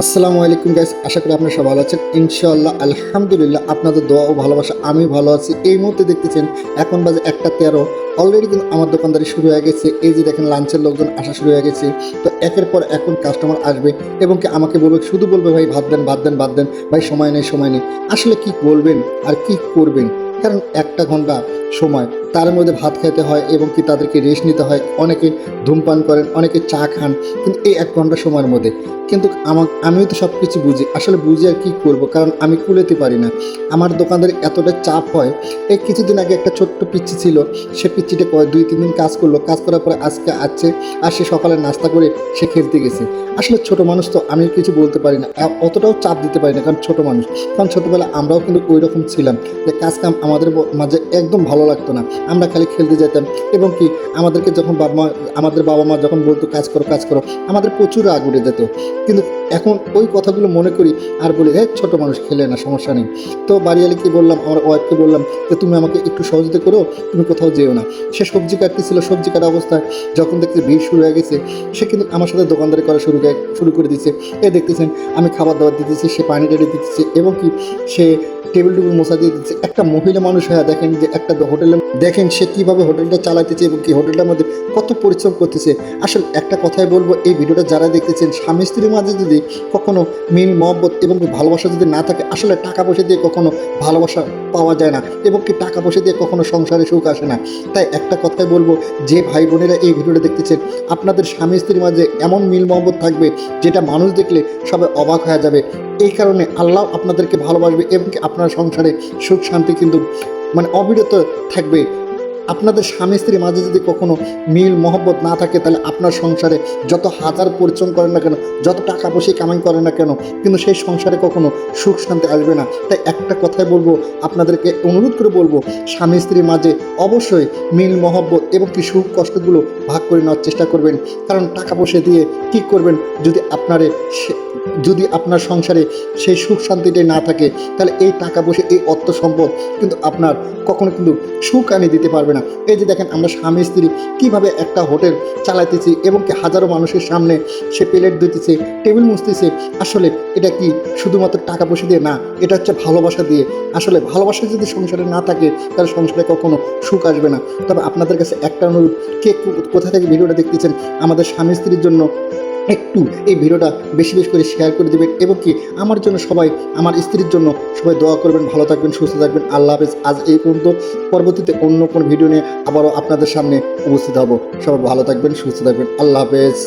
আসসালামু আলাইকুম গাইস, আশা করি আপনারা সবাই ভালো আছেন। ইনশাআল্লাহ আলহামদুলিল্লাহ আপনাদের দোয়া ও ভালোবাসা আমি ভালো আছি। এই মুহূর্তে দেখতেছেন এখন বাজে 1টা 13। অলরেডি কিন্তু আমার দোকানদারি শুরু হয়ে গেছে। এই যে দেখেন লাঞ্চের লোকজন আসা শুরু হয়ে গেছে। তো একের পর এখন কাস্টমার আসবে এবং কি আমাকে বলবে, শুধু বলবে ভাই ভাত দেন ভাত দেন ভাত দেন, ভাই সময় নেই সময় নেই। আসলে কি বলবেন আর কি করবেন, কারণ 1 ঘন্টা সময়, তার মধ্যে ভাত খেতে হয় এবং কি তাদেরকে রেস্ট নিতে হয়। অনেকে ধূমপান করেন, অনেকে চা খান, কিন্তু এই 1 ঘন্টা সময়ের মধ্যে কিন্তু আমিও তো সব কিছু বুঝি, আসলে বুঝি আর কি করব, কারণ আমি কুলাতে পারি না। আমার দোকানদার এতটা চাপ হয়। এই কিছুদিন আগে একটা ছোট্ট পিচ্চি ছিল, সে পিচ্চিটা 2-3 দিন কাজ করলো, কাজ করার পরে আজকে আসছে, আর সে সকালে নাস্তা করে সে খেলতে গেছে। আসলে ছোট মানুষ তো, আমি কিছু বলতে পারি না, অতটাও চাপ দিতে পারি না, কারণ ছোট মানুষ। কারণ ছোটোবেলা আমরাও কিন্তু ওই রকম ছিলাম যে কাজ কাম আমাদের মাঝে একদম ভালো লাগতো না, আমরা খালি খেলতে যেতাম। এবং কি আমাদেরকে যখন আমাদের বাবা মা যখন বলতো কাজ করো কাজ করো, আমাদের প্রচুর রাগ উঠে যেত। কিন্তু এখন ওই কথাগুলো মনে করি আর বলি, হ্যাঁ ছোটো মানুষ, খেলে না, সমস্যা নেই। তো বাড়িওয়ালিকে বললাম, আমার ওয়াইফকে বললাম যে তুমি আমাকে একটু সহযোগিতা করো, তুমি কোথাও যেও না। সে সবজি কাটতেছিল, সবজি কাটা অবস্থায় যখন দেখতে ভিড় শুরু হয়ে গেছে, সে কিন্তু আমার সাথে দোকানদারি করা শুরু করে দিচ্ছে। এ দেখতেছেন আমি খাবার দাবার দিতেছি, সে পানি টেনে দিতেছে এবং কি সে টেবিল মোছা দিয়ে দিচ্ছে। একটা মহিলা মানুষ হয়ে দেখেন যে একটা হোটেলে দেখেন সে কীভাবে হোটেলটা চালাইতেছে এবং কি হোটেলটার মধ্যে কত পরিশ্রম করতেছে। আসলে একটা কথাই বলবো, এই ভিডিওটা যারা দেখতেছেন, স্বামী স্ত্রীর মাঝে যদি কখনো মিল মহব্বত এবং ভালোবাসা যদি না থাকে, আসলে টাকা পয়সা দিয়ে কখনো ভালোবাসা পাওয়া যায় না এবং কি টাকা পয়সা দিয়ে কখনো সংসারে সুখ আসে না। তাই একটা কথাই বলবো, যে ভাই বোনেরা এই ভিডিওটা দেখতেছেন, আপনাদের স্বামী স্ত্রীর মাঝে এমন মিল মহব্বত থাকবে যেটা মানুষ দেখলে সবাই অবাক হয়ে যাবে। এই কারণে আল্লাহ আপনাদেরকে ভালোবাসবে এবং কি আপনার সংসারে সুখ শান্তি কিন্তু অবিরত থাকবে। আপনাদের স্বামী স্ত্রীর মাঝে যদি কখনো মিল মহব্বত না থাকে, তাহলে আপনার সংসারে যত হাজার পরিশ্রম করেন না কেন, যত টাকা পয়সা কামাই করেন না কেন, কিন্তু সেই সংসারে কখনো সুখ শান্তি আসবে না। তাই একটা কথাই বলবো, আপনাদেরকে অনুরোধ করে বলবো, স্বামী স্ত্রীর মাঝে অবশ্যই মিল মহব্বত এবং কি সুখ কষ্টগুলো ভাগ করে নেওয়ার চেষ্টা করবেন। কারণ টাকা পয়সা দিয়ে কী করবেন যদি আপনার সংসারে সেই সুখ শান্তিটাই না থাকে, তাহলে এই টাকা পয়সা, এই অর্থ সম্পদ কিন্তু আপনার কখনো কিন্তু সুখ আনি দিতে পারবে না। এই যে দেখেন আমরা স্বামী স্ত্রী কীভাবে একটা হোটেল চালাইতেছি এবং কি হাজারো মানুষের সামনে সে প্লেট দিতেছে, টেবিল মুছতেছে। আসলে এটা কি শুধুমাত্র টাকা পয়সা দিয়ে না, এটা হচ্ছে ভালোবাসা দিয়ে। আসলে ভালোবাসা যদি সংসারে না থাকে, তাহলে সংসারে কখনো সুখ আসবে না। তবে আপনাদের কাছে একটা অনুরোধ, কে কোথা থেকে ভিডিওটা দেখতেছেন, আমাদের স্বামী স্ত্রীর জন্য একটু এই ভিডিওটা বেশি বেশি করে শেয়ার করে দেবেন এবং কি আমার জন্য সবাই, আমার স্ত্রীর জন্য সবাই দোয়া করবেন। ভালো থাকবেন, সুস্থ থাকবেন। আল্লাহ হাফেজ। আজ এই পর্যন্ত। পরবর্তীতে অন্য কোনো ভিডিও নিয়ে আবারও আপনাদের সামনে উপস্থিত হব। সবাই ভালো থাকবেন, সুস্থ থাকবেন। আল্লাহ হাফেজ।